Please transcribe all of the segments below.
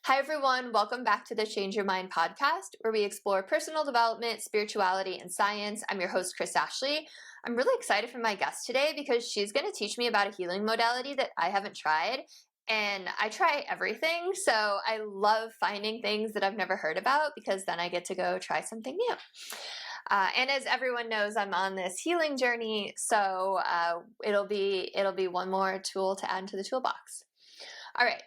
Hi, everyone. Welcome back to the Change Your Mind podcast, where we explore personal development, spirituality, and science. I'm your host, Kris Ashley. I'm really excited for my guest today because she's going to teach me about a healing modality that I haven't tried. And I try everything, so I love finding things that I've never heard about because then I get to go try something new. And as everyone knows, I'm on this healing journey, so it'll be one more tool to add to the toolbox. All right.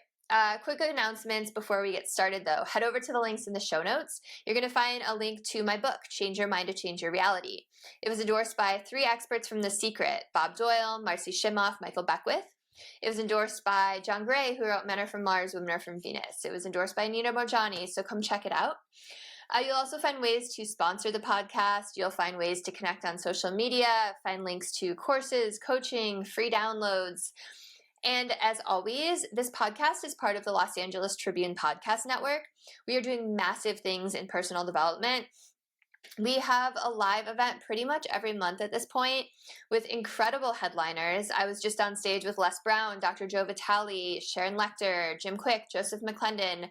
Quick announcements before we get started, though. Head over to the links in the show notes. You're going to find a link to my book, Change Your Mind to Change Your Reality. It was endorsed by 3 experts from The Secret: Bob Doyle, Marcy Shimoff, Michael Beckwith. It was endorsed by John Gray, who wrote Men Are From Mars, Women Are From Venus. It was endorsed by Nina Mojani, so come check it out. You'll also find ways to sponsor the podcast. You'll find ways to connect on social media, find links to courses, coaching, free downloads. And as always, this podcast is part of the Los Angeles Tribune Podcast Network. We are doing massive things in personal development. We have a live event pretty much every month at this point with incredible headliners. I was just on stage with Les Brown, Dr. Joe Vitale, Sharon Lechter, Jim Quick, Joseph McClendon.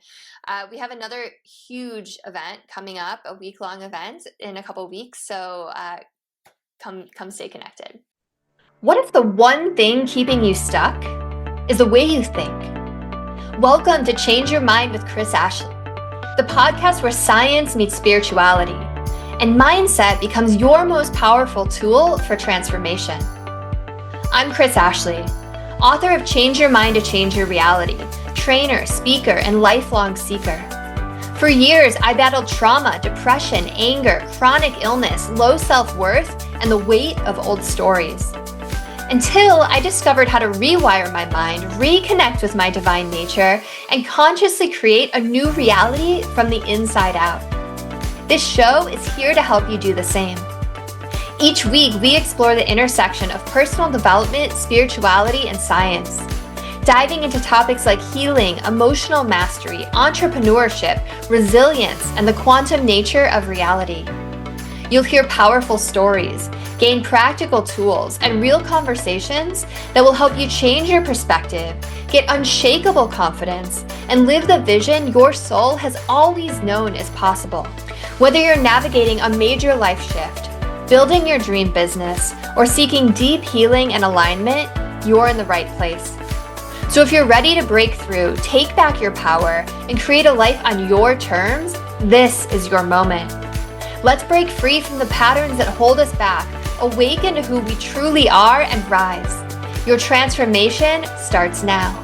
We have another huge event coming up, a week-long event in a couple weeks, so come stay connected. What if the one thing keeping you stuck is the way you think? Welcome to Change Your Mind with Kris Ashley, the podcast where science meets spirituality and mindset becomes your most powerful tool for transformation. I'm Kris Ashley, author of Change Your Mind to Change Your Reality, trainer, speaker, and lifelong seeker. For years, I battled trauma, depression, anger, chronic illness, low self-worth, and the weight of old stories. Until I discovered how to rewire my mind, reconnect with my divine nature, and consciously create a new reality from the inside out. This show is here to help you do the same. Each week, we explore the intersection of personal development, spirituality, and science, diving into topics like healing, emotional mastery, entrepreneurship, resilience, and the quantum nature of reality. You'll hear powerful stories, gain practical tools, and real conversations that will help you change your perspective, get unshakable confidence, and live the vision your soul has always known is possible. Whether you're navigating a major life shift, building your dream business, or seeking deep healing and alignment, you're in the right place. So if you're ready to break through, take back your power, and create a life on your terms, this is your moment. Let's break free from the patterns that hold us back, awaken to who we truly are, and rise. Your transformation starts now.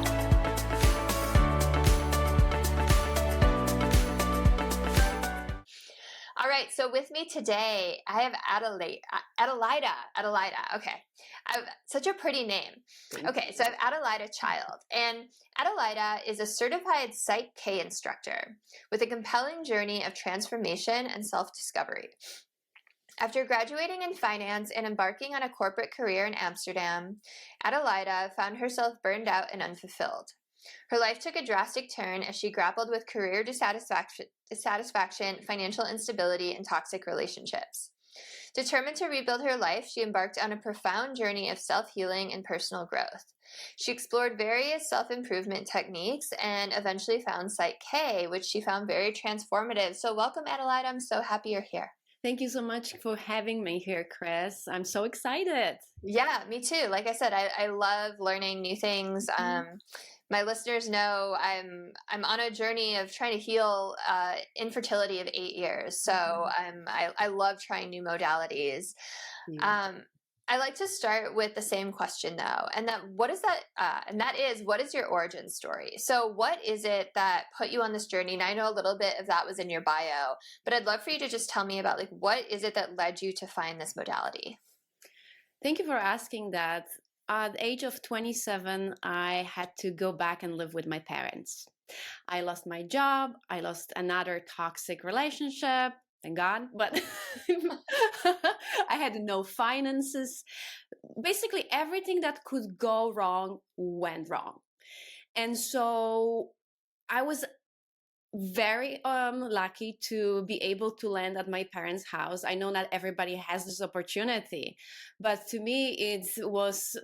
All right, so with me today, I have Adelajda. Okay, I have such a pretty name. Okay, so I have Adelajda Child, and Adelajda is a certified Psych-K instructor with a compelling journey of transformation and self-discovery. After graduating in finance and embarking on a corporate career in Amsterdam, Adelajda found herself burned out and unfulfilled. Her life took a drastic turn as she grappled with career dissatisfaction, financial instability, and toxic relationships. Determined to rebuild her life, she embarked on a profound journey of self-healing and personal growth. She explored various self-improvement techniques and eventually found Psych-K, which she found very transformative. So welcome, Adelajda. I'm so happy you're here. Thank you so much for having me here, Kris. I'm so excited. Yeah, me too. Like I said, I love learning new things. My listeners know I'm on a journey of trying to heal infertility of 8 years. So I love trying new modalities. I like to start with the same question though, and what is your origin story? So what is it that put you on this journey? And I know a little bit of that was in your bio, but I'd love for you to just tell me about what is it that led you to find this modality? Thank you for asking that. At the age of 27, I had to go back and live with my parents. I lost my job. I lost another toxic relationship. Thank God, but I had no finances. Basically, everything that could go wrong went wrong. And so I was very lucky to be able to land at my parents' house. I know not everybody has this opportunity, but to me it was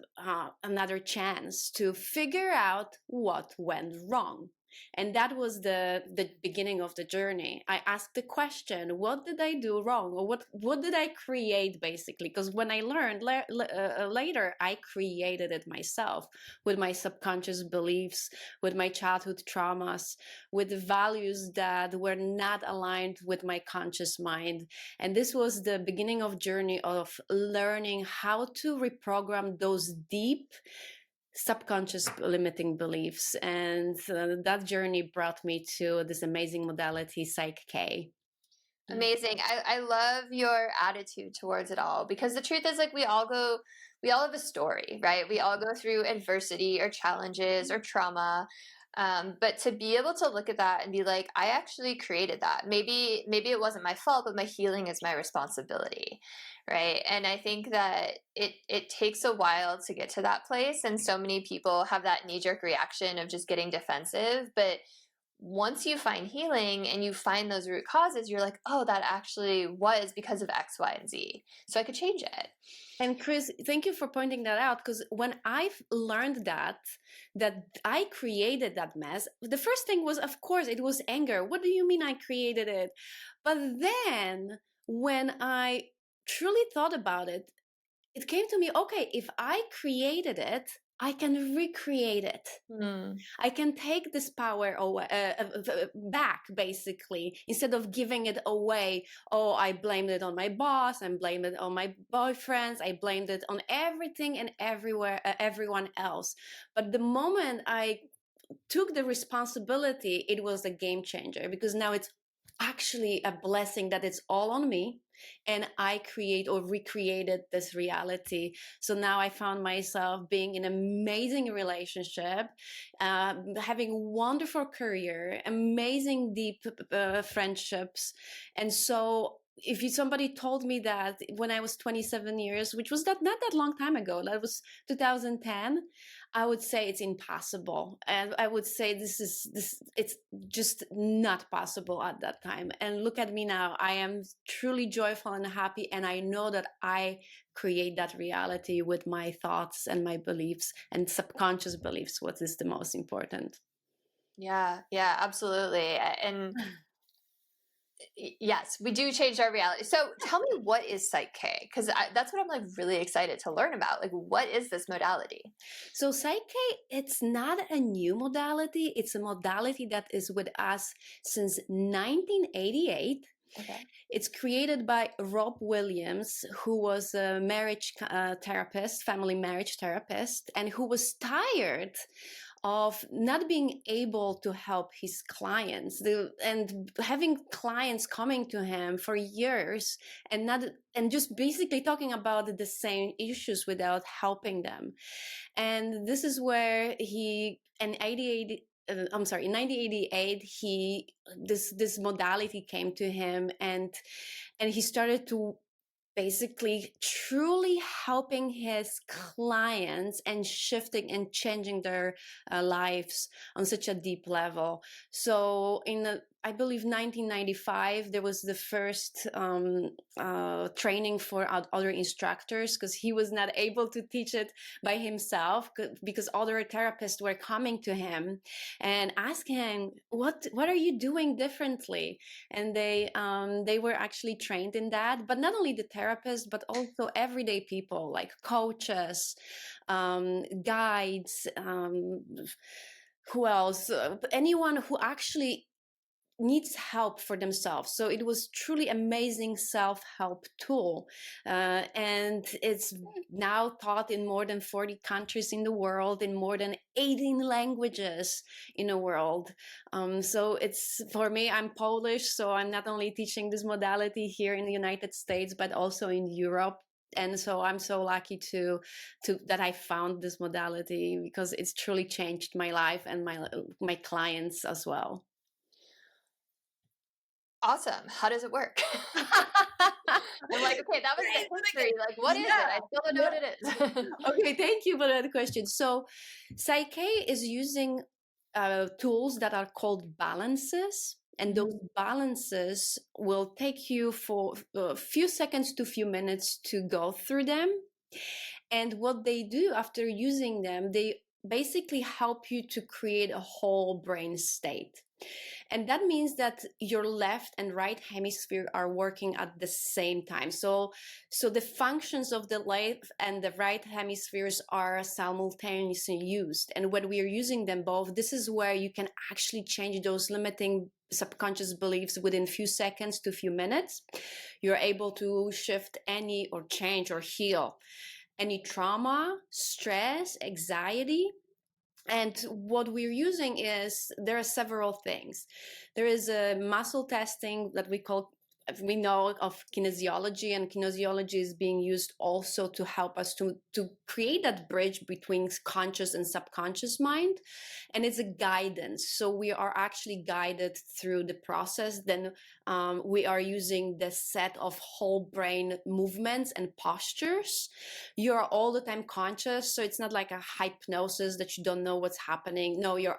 another chance to figure out what went wrong. And that was the beginning of the journey. I asked the question, what did I do wrong? Or what did I create, basically? Because when I learned later, I created it myself with my subconscious beliefs, with my childhood traumas, with the values that were not aligned with my conscious mind. And this was the beginning of journey of learning how to reprogram those deep subconscious limiting beliefs, and that journey brought me to this amazing modality, Psych-K. Amazing. I love your attitude towards it all, because the truth is, like, we all have a story, right? We all go through adversity or challenges or trauma. But to be able to look at that and be like, I actually created that. Maybe it wasn't my fault, but my healing is my responsibility, right? And I think that it takes a while to get to that place, and so many people have that knee-jerk reaction of just getting defensive. But once you find healing and you find those root causes, you're like, oh, that actually was because of X, Y, and Z. So I could change it. And Kris, thank you for pointing that out, because when I've learned that I created that mess, the first thing was, of course, it was anger. What do you mean I created it? But then when I truly thought about it, it came to me, okay, if I created it, I can recreate it. I can take this power away, back, basically, instead of giving it away. Oh, I blamed it on my boss, I blamed it on my boyfriends, I blamed it on everything and everyone else. But the moment I took the responsibility, it was a game changer, because now it's actually a blessing that it's all on me, and I create or recreated this reality. So now I found myself being in an amazing relationship, having wonderful career, amazing deep friendships. And so if somebody told me that when I was 27 years, which was not that long time ago, that was 2010, I would say it's impossible. And I would say it's just not possible at that time. And look at me now. I am truly joyful and happy. And I know that I create that reality with my thoughts and my beliefs and subconscious beliefs, what is the most important. Yeah, absolutely. And yes, we do change our reality. So tell me, what is Psych-K? Because that's what I'm like really excited to learn about. Like, what is this modality? So Psych-K, it's not a new modality. It's a modality that is with us since 1988. Okay. It's created by Rob Williams, who was a marriage therapist, family marriage therapist, and who was tired of not being able to help his clients and having clients coming to him for years and just basically talking about the same issues without helping them. And this is where in 1988, this modality came to him, and he started to basically truly helping his clients and shifting and changing their lives on such a deep level. So I believe 1995, there was the first training for other instructors, because he was not able to teach it by himself, because other therapists were coming to him and asking him, what are you doing differently? And they were actually trained in that. But not only the therapists, but also everyday people like coaches, guides, who else? Anyone who actually needs help for themselves. So it was truly amazing self-help tool, and it's now taught in more than 40 countries in the world, in more than 18 languages in the world. So it's, for me, I'm Polish, so I'm not only teaching this modality here in the United States, but also in Europe. And so I'm so lucky to that I found this modality, because it's truly changed my life and my clients as well. Awesome. How does it work? I'm like, okay, that was the history. Like, what is it? I still don't know what it is. Okay, thank you for that question. So Psych-K is using tools that are called balances. And those balances will take you for a few seconds to a few minutes to go through them. And what they do after using them, they basically help you to create a whole brain state. And that means that your left and right hemisphere are working at the same time. So the functions of the left and the right hemispheres are simultaneously used. And when we are using them both, this is where you can actually change those limiting subconscious beliefs within few seconds to few minutes. You're able to shift any or change or heal any trauma, stress, anxiety. And what we're using is, there are several things. There is a muscle testing that we know of kinesiology, and kinesiology is being used also to help us to create that bridge between conscious and subconscious mind. And it's a guidance. So we are actually guided through the process. Then we are using the set of whole brain movements and postures. You're all the time conscious. So it's not like a hypnosis that you don't know what's happening. No, you're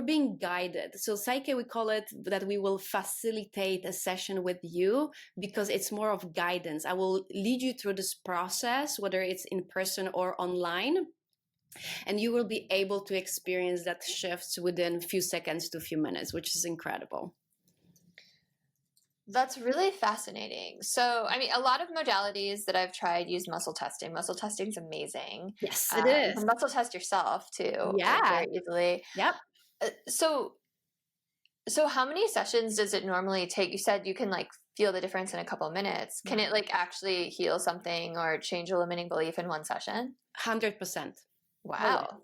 being guided. So Psych-K, we call it that we will facilitate a session with you, because it's more of guidance. I will lead you through this process, whether it's in person or online, and you will be able to experience that shifts within a few seconds to a few minutes, which is incredible. That's really fascinating. So, I mean, a lot of modalities that I've tried use muscle testing. Muscle testing is amazing. Yes, it is. You can muscle test yourself too, Yeah. very easily. Yep. So how many sessions does it normally take? You said you can like feel the difference in a couple of minutes. Can it like actually heal something or change a limiting belief in one session? 100%. Wow.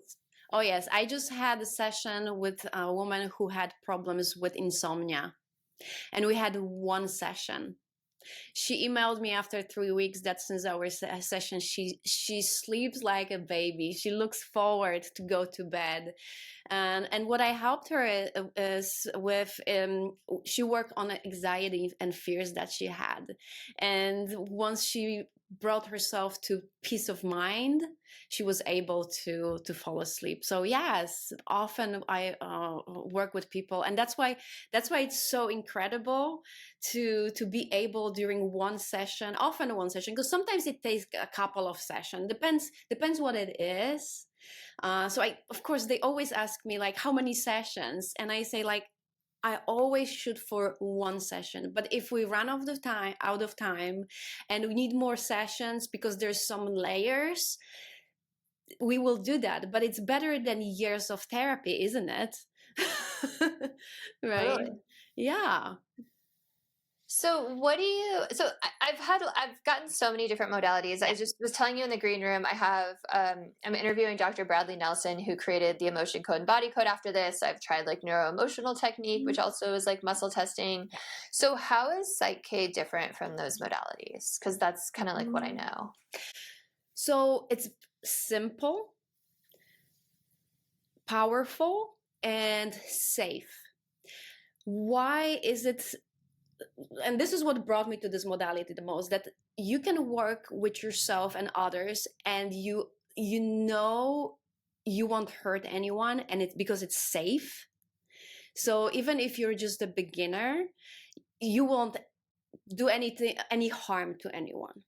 Oh yes. I just had a session with a woman who had problems with insomnia. And we had one session. She emailed me after 3 weeks that since our session, she sleeps like a baby. She looks forward to go to bed. And what I helped her is with, she worked on anxiety and fears that she had. And once she brought herself to peace of mind, she was able to fall asleep. So yes, often I work with people, and that's why it's so incredible to be able during one session, often one session, because sometimes it takes a couple of sessions. Depends what it is. So of course, they always ask me like, how many sessions? And I say like, I always shoot for one session. But if we run out of time and we need more sessions because there's some layers, we will do that. But it's better than years of therapy, isn't it? Right? Totally. Yeah. So I've gotten so many different modalities. I just was telling you in the green room, I'm interviewing Dr. Bradley Nelson, who created the emotion code and body code after this. I've tried like neuro-emotional technique, which also is like muscle testing. So how is Psych-K different from those modalities? Because that's kind of like what I know. So it's simple, powerful, and safe. Why is it? And this is what brought me to this modality the most, that you can work with yourself and others, and you know you won't hurt anyone, and it's because it's safe. So even if you're just a beginner, you won't do any harm to anyone.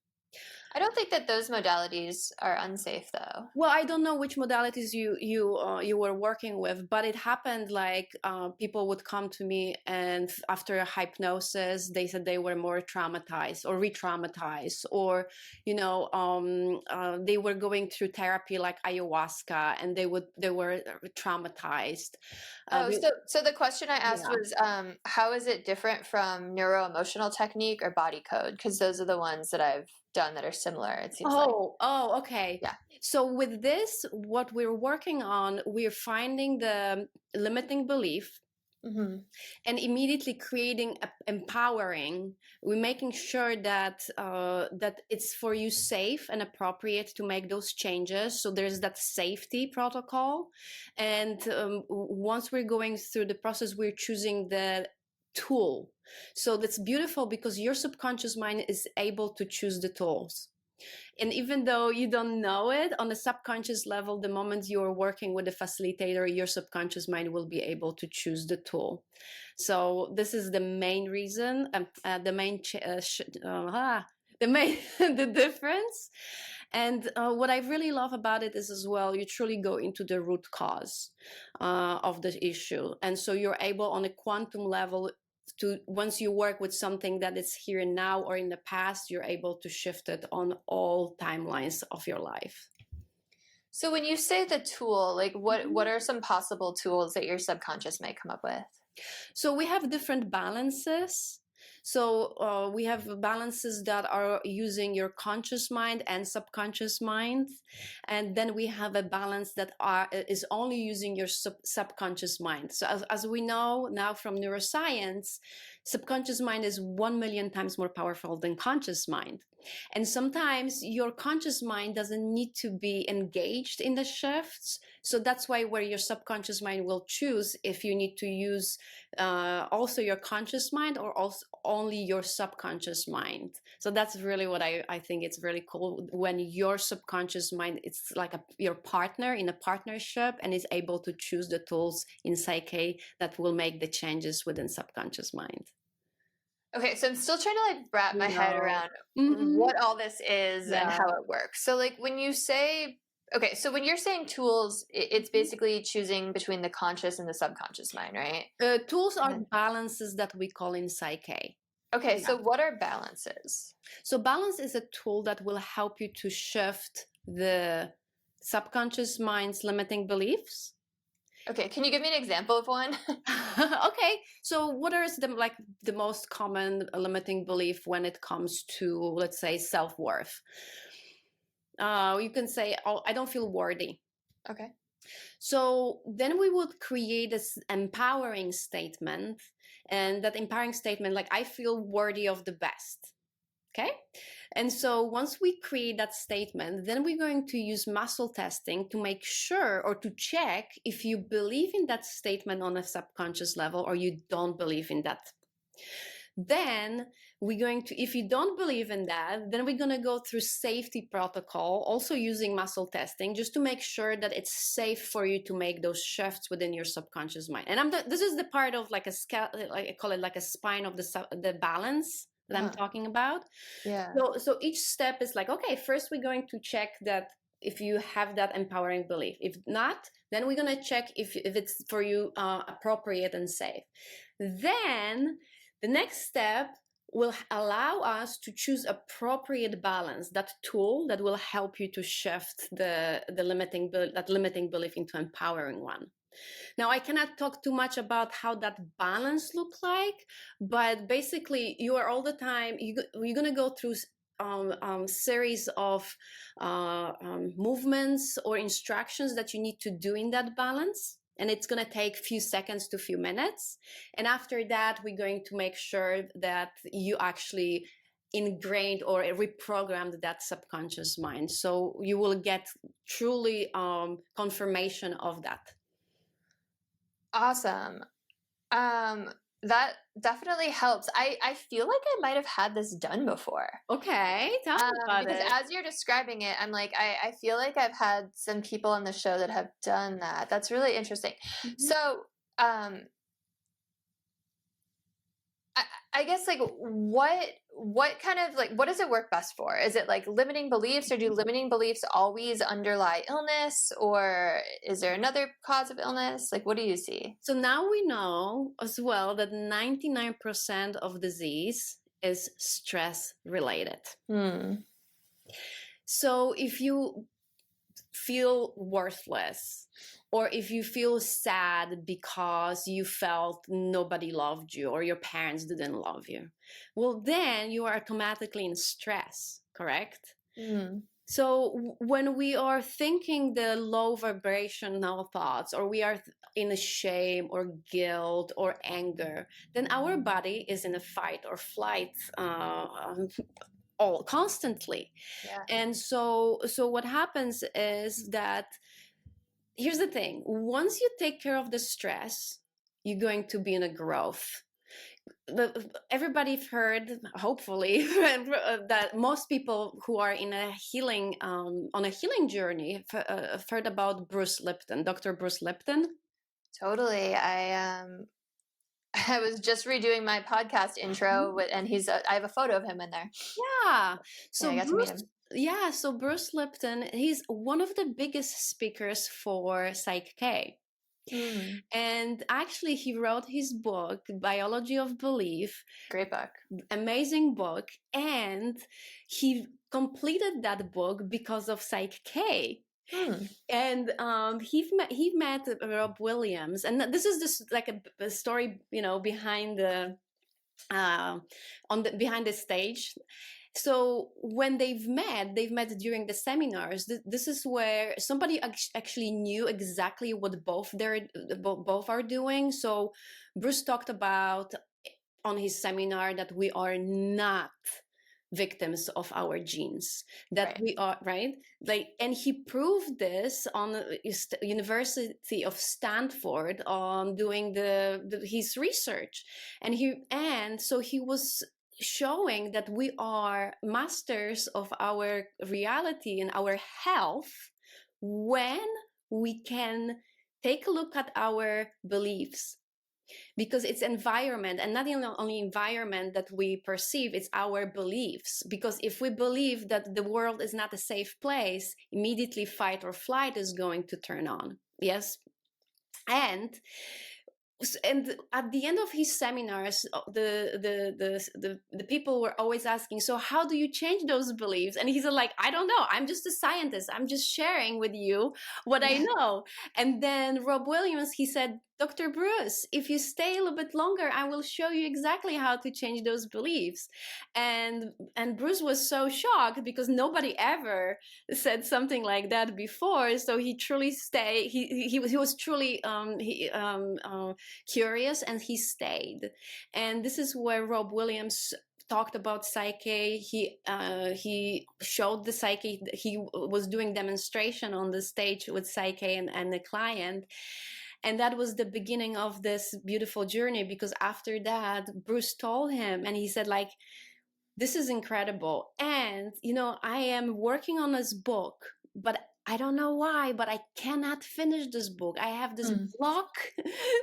I don't think that those modalities are unsafe, though. Well, I don't know which modalities you were working with, but it happened like people would come to me, and after a hypnosis, they said they were more traumatized or re-traumatized, or they were going through therapy like ayahuasca, and they were traumatized. So the question I asked was, how is it different from neuro-emotional technique or body code? Because those are the ones that I've done that are similar, it seems like. Oh, okay. Yeah. So with this, what we're working on, we're finding the limiting belief, and immediately creating empowering. We're making sure that that it's for you safe and appropriate to make those changes. So there's that safety protocol, and once we're going through the process, we're choosing the tool. So that's beautiful, because your subconscious mind is able to choose the tools. And even though you don't know it, on the subconscious level, the moment you're working with a facilitator, your subconscious mind will be able to choose the tool. So this is the main reason, the difference. And what I really love about it is as well, you truly go into the root cause of the issue. And so you're able on a quantum level to, once you work with something that is here and now or in the past, you're able to shift it on all timelines of your life. So when you say the tool, like what are some possible tools that your subconscious might come up with? So we have different balances. So we have balances that are using your conscious mind and subconscious mind. And then we have a balance that is only using your subconscious mind. So as we know now from neuroscience, subconscious mind is 1 million times more powerful than conscious mind. And sometimes your conscious mind doesn't need to be engaged in the shifts. So that's why where your subconscious mind will choose if you need to use also your conscious mind or also only your subconscious mind. So that's really what I think it's really cool when your subconscious mind, it's like your partner in a partnership and is able to choose the tools in Psych-K that will make the changes within subconscious mind. Okay, so I'm still trying to like wrap my head around what all this is and how it works. So like when you say, okay, so when you're saying tools, it's basically choosing between the conscious and the subconscious mind, right? Tools are balances that we call in Psych-K. Okay, so what are balances? So balance is a tool that will help you to shift the subconscious mind's limiting beliefs. Okay, can you give me an example of one? Okay, so what is the most common limiting belief when it comes to, let's say, self-worth? You can say, oh, I don't feel worthy. Okay. So then we would create this empowering statement, and that empowering statement, like, I feel worthy of the best. Okay. And so once we create that statement, then we're going to use muscle testing to make sure or to check if you believe in that statement on a subconscious level or you don't believe in that. Then we're going to, if you don't believe in that, then we're going to go through safety protocol, also using muscle testing, just to make sure that it's safe for you to make those shifts within your subconscious mind. And this is the part of like I call it like a spine of the balance that I'm talking about. Yeah. So each step is like, okay, first we're going to check that if you have that empowering belief. If not, then we're going to check if it's for you appropriate and safe. Then the next step will allow us to choose appropriate balance, that tool that will help you to shift that limiting belief into empowering one. Now, I cannot talk too much about how that balance looks like, but basically you are all the time, you're going to go through series of movements or instructions that you need to do in that balance. And it's going to take a few seconds to a few minutes. And after that, we're going to make sure that you actually ingrained or reprogrammed that subconscious mind. So you will get truly confirmation of that. Awesome. That definitely helps. I feel like I might have had this done before. Okay, tell me about because it. as you're describing it, I'm like, I feel like I've had some people on the show that have done that. That's really interesting. So, I guess like what kind of like what does it work best for? Is it like limiting beliefs, or do limiting beliefs always underlie illness, or is there another cause of illness? Like, what do you see? So now we know as well that 99% of disease is stress related. So if you feel worthless, or if you feel sad because you felt nobody loved you or your parents didn't love you, well, then you are automatically in stress, correct? So when we are thinking the low vibrational thoughts, or we are in a shame or guilt or anger, then our body is in a fight or flight all constantly. Yeah. And so what happens is that, here's the thing, once you take care of the stress, you're going to be in a growth. Everybody's heard, hopefully, that most people who are in a healing on a healing journey have heard about Bruce Lipton, Dr. Bruce Lipton. Totally. I was just redoing my podcast intro, and I have a photo of him in there. Yeah. So I got to meet him. yeah, so Bruce Lipton, he's one of the biggest speakers for Psych-K. Mm, And actually, he wrote his book, Biology of Belief. great book. Amazing book. And he completed that book because of Psych-K. Mm, And he met Rob Williams, and this is just like a story, behind the behind the stage. So when they've met during the seminars. This is where somebody actually knew exactly what both are doing. So Bruce talked about on his seminar that we are not victims of our genes, that right. we are, right, like, and he proved this on the University of Stanford on doing his research. And so he was showing that we are masters of our reality and our health when we can take a look at our beliefs, because it's environment, and not only environment that we perceive, it's our beliefs. Because if we believe that the world is not a safe place, immediately fight or flight is going to turn on. Yes. And at the end of his seminars, the people were always asking, so how do you change those beliefs? And he's like, I don't know, I'm just a scientist, I'm just sharing with you what I know. And then Rob Williams, he said, Dr. Bruce, if you stay a little bit longer, I will show you exactly how to change those beliefs. And Bruce was so shocked, because nobody ever said something like that before. So he truly stayed. He was truly curious, and he stayed. And this is where Rob Williams talked about Psych-K. He showed the Psych-K. He was doing demonstration on the stage with Psych-K and the client. And that was the beginning of this beautiful journey, because after that, Bruce told him, and he said, like, this is incredible. And, I am working on this book, but I don't know why, but I cannot finish this book. I have this block,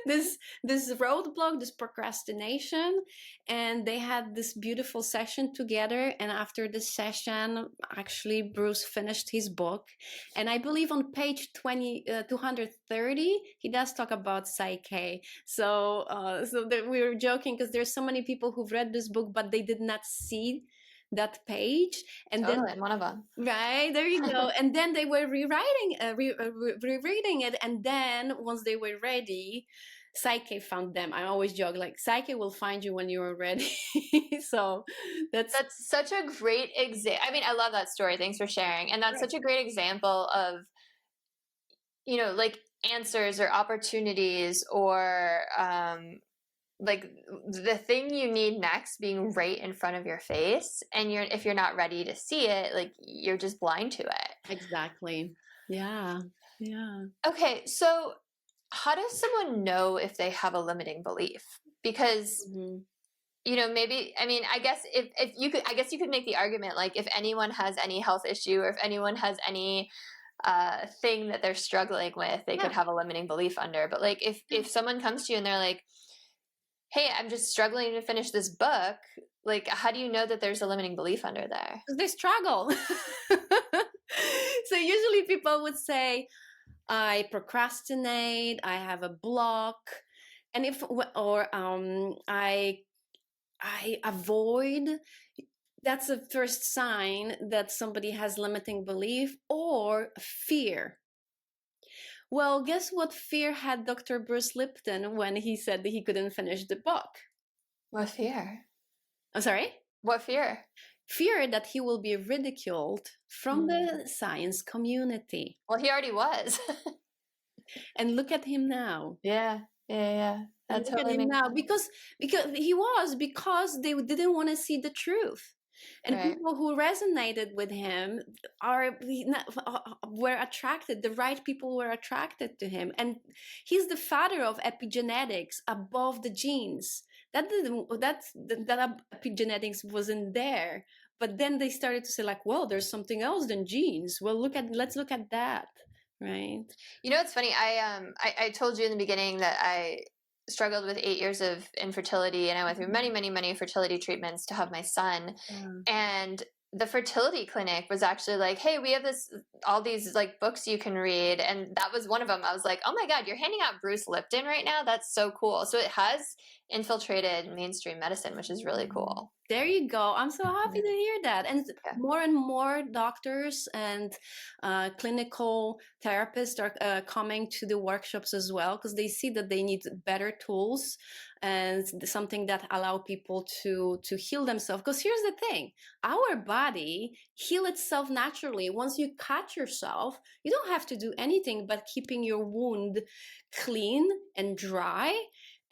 this roadblock, this procrastination. And they had this beautiful session together. And after the session, actually, Bruce finished his book. And I believe on page 230, he does talk about Psych-K. So we were joking, because there's so many people who've read this book, but they did not see that page. And Totally, then I'm one of them. right, there you go. And then they were rereading it, and then once they were ready, Psych-K found them. I always joke, like, Psych-K will find you when you're ready. So that's such a great example. I mean, I love that story. Thanks for sharing. And that's such a great example of, like, answers or opportunities, or like the thing you need next being right in front of your face, and if you're not ready to see it, like, you're just blind to it. exactly. Yeah. Okay, so how does someone know if they have a limiting belief? Because maybe, I mean, I guess if you could, I guess you could make the argument, like, if anyone has any health issue, or if anyone has any thing that they're struggling with, they could have a limiting belief under. But, like, if someone comes to you and they're like, hey, I'm just struggling to finish this book, like, how do you know that there's a limiting belief under there? Because they struggle. So usually people would say, I procrastinate, I have a block, and I avoid. That's the first sign that somebody has limiting belief. Or fear. Well, guess what fear had Dr. Bruce Lipton when he said that he couldn't finish the book? What fear? I'm sorry? What fear? Fear that he will be ridiculed from the science community. Well, he already was. And look at him now. Yeah. That totally makes sense. Because they didn't want to see the truth. And people who resonated with him were attracted. The right people were attracted to him, and he's the father of epigenetics above the genes. That epigenetics wasn't there, but then they started to say, like, well, there's something else than genes. Well, let's look at that, right? It's funny. I told you in the beginning that I struggled with 8 years of infertility, and I went through many, many, many fertility treatments to have my son. And the fertility clinic was actually like, hey, we have all these like books you can read. And that was one of them. I was like, oh my God, you're handing out Bruce Lipton right now? That's so cool. So it has infiltrated mainstream medicine, which is really cool. There you go. I'm so happy to hear that. And Yeah. more and more doctors and clinical therapists are coming to the workshops as well, because they see that they need better tools and something that allow people to heal themselves. Because here's the thing, our body heals itself naturally. Once you cut yourself, you don't have to do anything but keeping your wound clean and dry.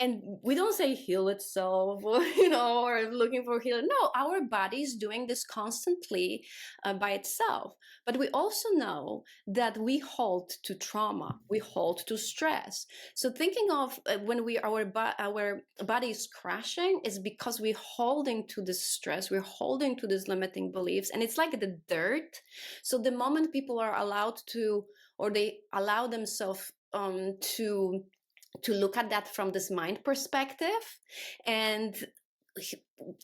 And we don't say heal itself, or, or looking for healing. No, our body is doing this constantly by itself. But we also know that we hold to trauma, we hold to stress. So thinking of when our body is crashing is because we're holding to this stress, we're holding to these limiting beliefs, and it's like the dirt. So the moment people are allowed to, or they allow themselves to look at that from this mind perspective and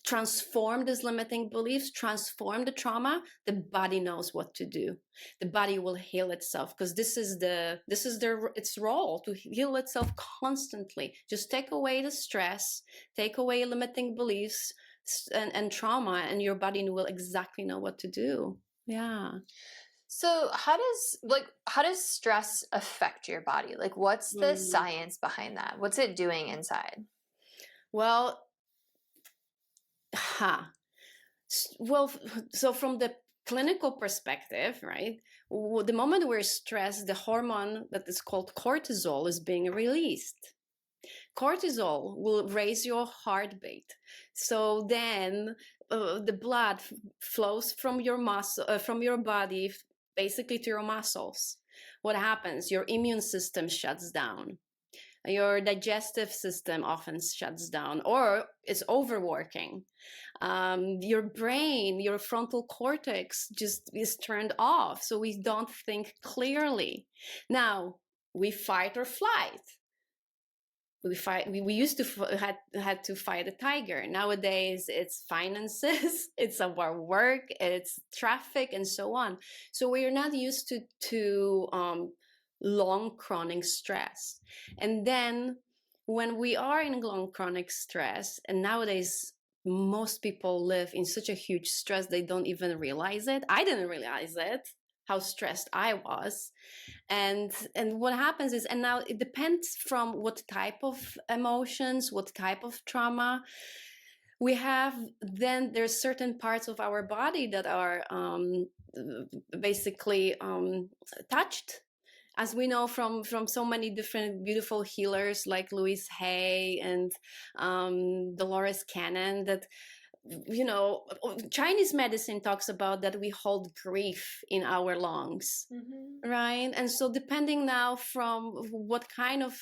transform these limiting beliefs, transform the trauma, the body knows what to do. The body will heal itself, because this is its role, to heal itself constantly. Just take away the stress, take away limiting beliefs and trauma, and your body will exactly know what to do. Yeah. So how does stress affect your body? Like, what's the science behind that? What's it doing inside? Well, so from the clinical perspective, right, the moment we're stressed, the hormone that is called cortisol is being released. Cortisol will raise your heartbeat. So then the blood flows from your from your body, basically to your muscles. What happens? Your immune system shuts down. Your digestive system often shuts down or is overworking. Your brain, your frontal cortex just is turned off. So we don't think clearly. Now, we fight or flight. We used to had to fight a tiger. Nowadays it's finances, it's our work, it's traffic, and so on. So we're not used to long chronic stress. And then when we are in long chronic stress, and nowadays most people live in such a huge stress they don't even realize it. I didn't realize it, how stressed I was. And what happens is, and now it depends from what type of emotions, what type of trauma we have, then there's certain parts of our body that are basically touched. As we know from so many different beautiful healers like Louise Hay and Dolores Cannon, that Chinese medicine talks about that we hold grief in our lungs, right? And so depending now from what kind of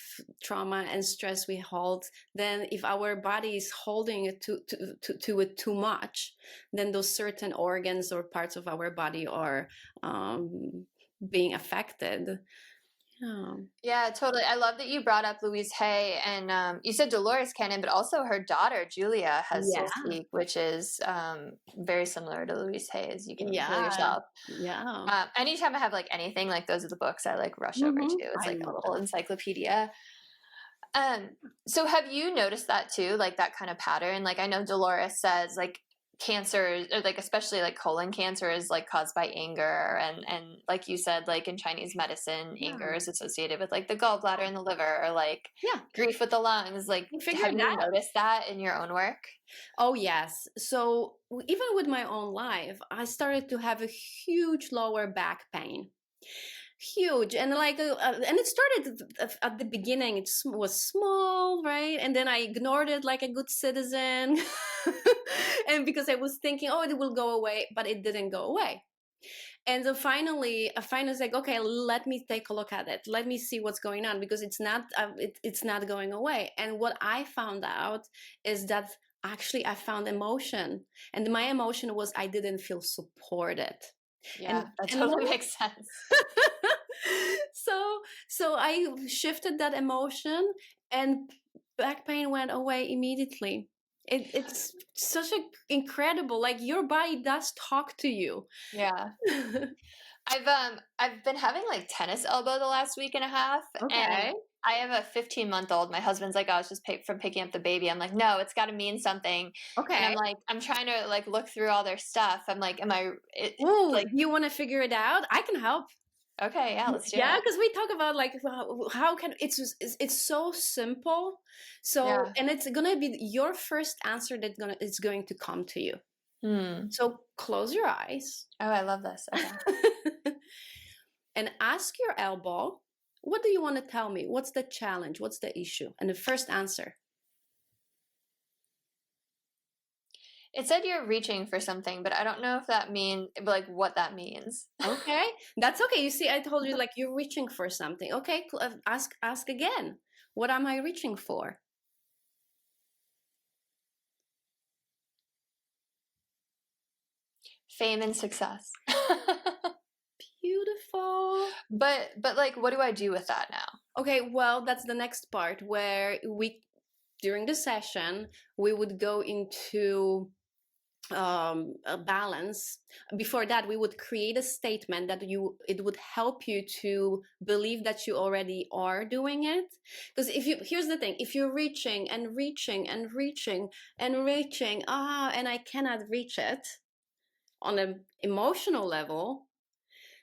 trauma and stress we hold, then if our body is holding it to it too much, then those certain organs or parts of our body are being affected. Yeah, totally. I love that you brought up Louise Hay, and you said Dolores Cannon, but also her daughter Julia has Soul Speak, which is very similar to Louise Hay, as you can heal yourself. Yeah. Anytime I have like anything, like those are the books I like rush over to. It's like a little encyclopedia. So have you noticed that too, like that kind of pattern? Like I know Dolores says like cancer, or like especially like colon cancer, is like caused by anger, and like you said, like in Chinese medicine, anger is associated with like the gallbladder and the liver, or like grief with the lungs. Like, have you noticed that in your own work? Oh yes. So even with my own life, I started to have a huge lower back pain. Huge. And like and it started at the beginning, it was small, right? And then I ignored it like a good citizen. And because I was thinking, oh, it will go away, but it didn't go away. And so finally I was like, okay, let me take a look at it, let me see what's going on, because it's not going away. And what I found out is that actually I found emotion, and my emotion was I didn't feel supported. Yeah, that totally makes sense. So I shifted that emotion, and back pain went away immediately. It's such a incredible, like your body does talk to you. Yeah. I've been having like tennis elbow the last week and a half, and Okay. I have a 15-month-old. My husband's like, "Oh, it's just from picking up the baby." I'm like, "No, it's got to mean something." And Okay. I'm like, I'm trying to like look through all their stuff. I'm like, Oh, like, do you want to figure it out? I can help. okay, yeah, let's do Yeah, it. because we talk about like how can it's so simple. So, Yeah. and it's gonna be your first answer it's going to come to you. Hmm. So close your eyes Oh, I love this. Okay. and ask your elbow, what do you want to tell me? What's the challenge? What's the issue? And the first answer. It said you're reaching for something, but I don't know if that mean like what that means. Okay, that's okay. You see, I told you like you're reaching for something. Okay, ask again. What am I reaching for? Fame and success. Beautiful. But like, what do I do with that now? Okay, well, that's the next part where during the session, we would go into a balance. Before that, we would create a statement that it would help you to believe that you already are doing it. Because here's the thing, if you're reaching and reaching and reaching and reaching, and I cannot reach it on an emotional level,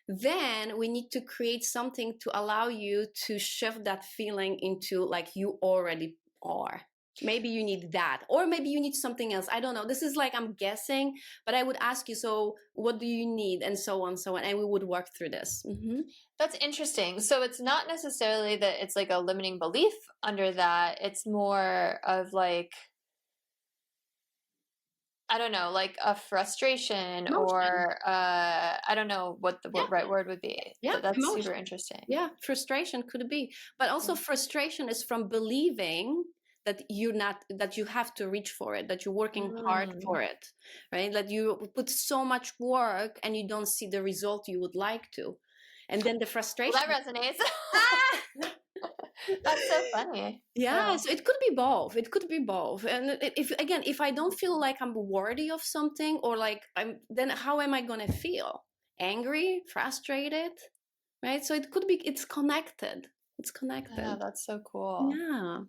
then we need to create something to allow you to shift that feeling into like you already are. Maybe you need that, or maybe you need something else. I don't know. This is like I'm guessing, but I would ask you, so what do you need, and so on, and we would work through this. That's interesting. So it's not necessarily that it's like a limiting belief under that. It's more of like, I don't know, like a frustration Emotion. or I don't know what the Yeah, right word would be. yeah, That's super emotion. interesting. Yeah, frustration could be, but also Yeah. frustration is from believing that that you have to reach for it, that you're working hard Mm. for it, right? That you put so much work and you don't see the result you would like to, and then the Well, frustration. that resonates. Ah! That's so funny. Yeah, Yeah. so it could be both. It could be both. And if I don't feel like I'm worthy of something, or like then how am I gonna feel? Angry, frustrated, right? So it could be. It's connected. It's Yeah, connected. that's so cool. Yeah.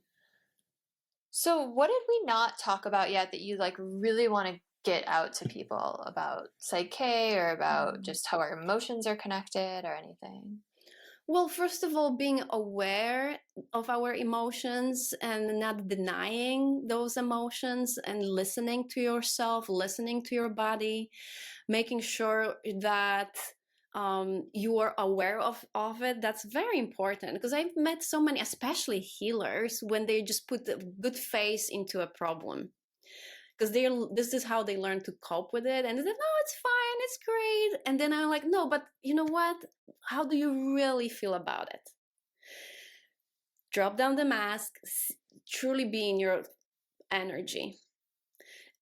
So what did we not talk about yet that you like really want to get out to people about Psych-K or about just how our emotions are connected or anything? Well, first of all, being aware of our emotions and not denying those emotions and listening to yourself, listening to your body, making sure that you are aware of it. That's very important, because I've met so many, especially healers, when they just put a good face into a problem, because this is how they learn to cope with it, and they say, no, it's fine, it's great. And then I'm like, no, but you know what, how do you really feel about it? Drop down the mask, truly be in your energy.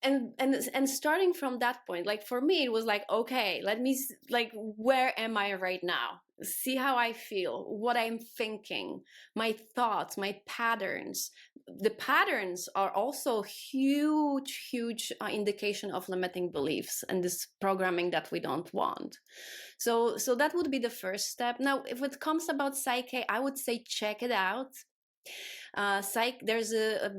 And starting from that point, like for me it was like, okay, let me like, where am I right now? See how I feel, what I'm thinking, my thoughts, my patterns. The patterns are also huge indication of limiting beliefs and this programming that we don't want. So that would be the first step. Now if it comes about Psych-K, I would say check it out. There's a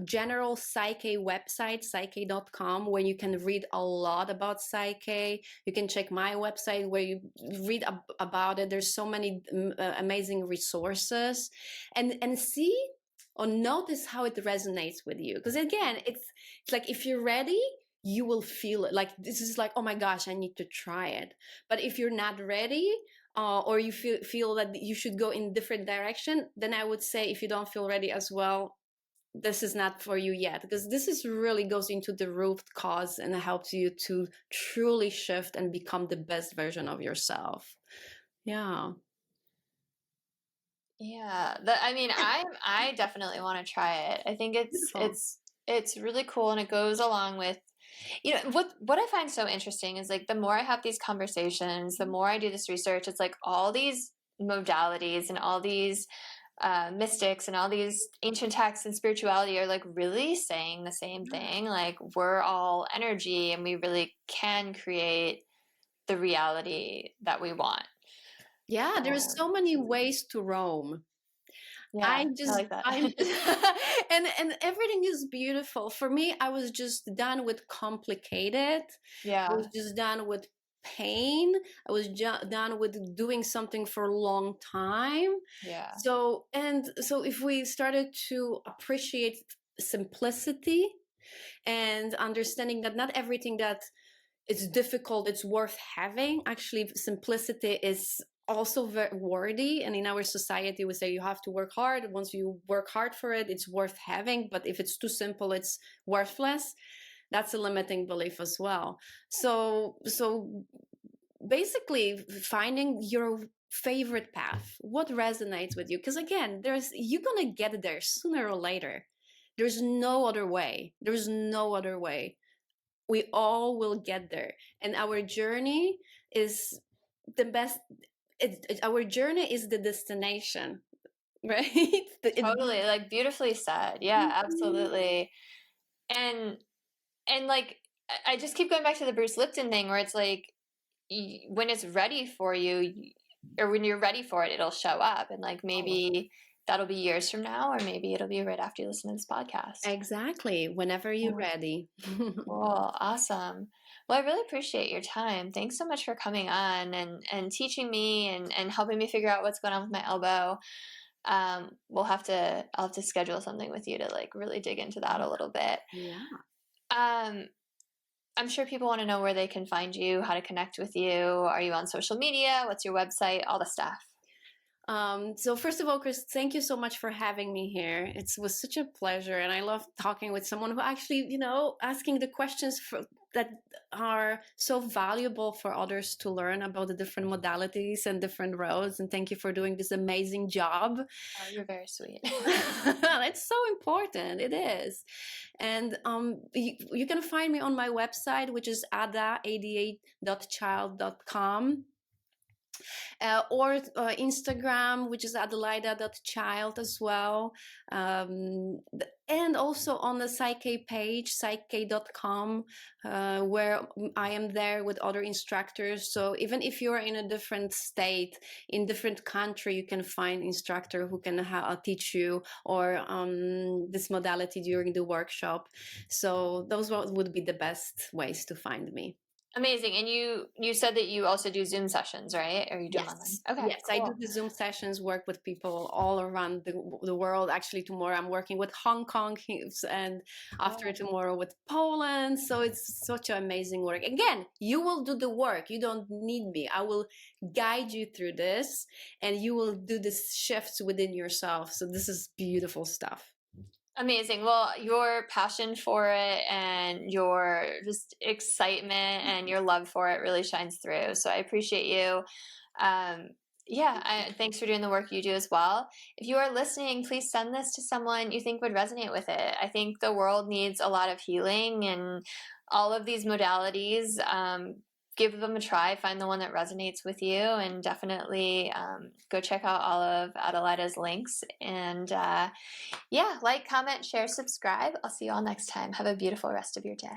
general Psych-K website, psych-k.com, where you can read a lot about Psych-K. You can check my website where you read about it. There's so many amazing resources, and see or notice how it resonates with you. Because again, it's like if you're ready, you will feel it. Like this is like, oh my gosh, I need to try it. But if you're not ready, or you feel that you should go in different direction, then I would say, if you don't feel ready as well, this is not for you yet, because this is really goes into the root cause and helps you to truly shift and become the best version of yourself. Yeah. Yeah, I mean, I definitely want to try it. I think Beautiful. it's really cool, and it goes along with, you know, what I find so interesting is like the more I have these conversations, the more I do this research, it's like all these modalities and all these mystics and all these ancient texts and spirituality are like really saying the same thing. Like we're all energy and we really can create the reality that we want. Yeah, there's so many ways to roam. Yeah, I like that. I'm and everything is beautiful. For me, I was just done with complicated. I Yeah. was just done with pain. I was done with doing something for a long time. Yeah. So if we started to appreciate simplicity and understanding that not everything that it's difficult, it's worth having. Actually, simplicity is also very worthy. And in our society, we say you have to work hard. Once you work hard for it, it's worth having. But if it's too simple, it's worthless. That's a limiting belief as well. So basically finding your favorite path, what resonates with you. Because again, you're gonna get there sooner or later. There's no other way. There's no other way. We all will get there, and our journey is the best. Our journey is the destination, right? Totally, like beautifully said. Yeah, absolutely. And like I just keep going back to the Bruce Lipton thing where it's like when it's ready for you, or when you're ready for it, it'll show up. And like maybe that'll be years from now, or maybe it'll be right after you listen to this podcast. Exactly, whenever you're ready. Cool, awesome. Well, I really appreciate your time. Thanks so much for coming on and teaching me and helping me figure out what's going on with my elbow. I'll have to schedule something with you to like really dig into that a little bit. Yeah. I'm sure people want to know where they can find you, how to connect with you. Are you on social media? What's your website? All the stuff. So first of all, Kris, thank you so much for having me here. It was such a pleasure, and I love talking with someone who actually, asking the questions that are so valuable for others to learn about the different modalities and different roads. And thank you for doing this amazing job. Oh, you're very sweet. It's so important. It is. And you can find me on my website, which is adalachild.com. Or Instagram, which is Adelajda.Child as well. And also on the Psych-K page, psych-k.com, where I am there with other instructors. So even if you're in a different state, in different country, you can find instructor who can teach you or this modality during the workshop. So those would be the best ways to find me. Amazing. And you said that you also do Zoom sessions, right? Or you do them online? Okay. Yes, cool. I do the Zoom sessions, work with people all around the world. Actually, tomorrow I'm working with Hong Kong and after tomorrow with Poland. So it's such an amazing work. Again, you will do the work. You don't need me. I will guide you through this and you will do the shifts within yourself. So this is beautiful stuff. Amazing. Well, your passion for it and your just excitement and your love for it really shines through. So I appreciate you. Thanks for doing the work you do as well. If you are listening, please send this to someone you think would resonate with it. I think the world needs a lot of healing and all of these modalities. Give them a try, find the one that resonates with you, and definitely go check out all of Adelajda's links. And like, comment, share, subscribe. I'll see you all next time. Have a beautiful rest of your day.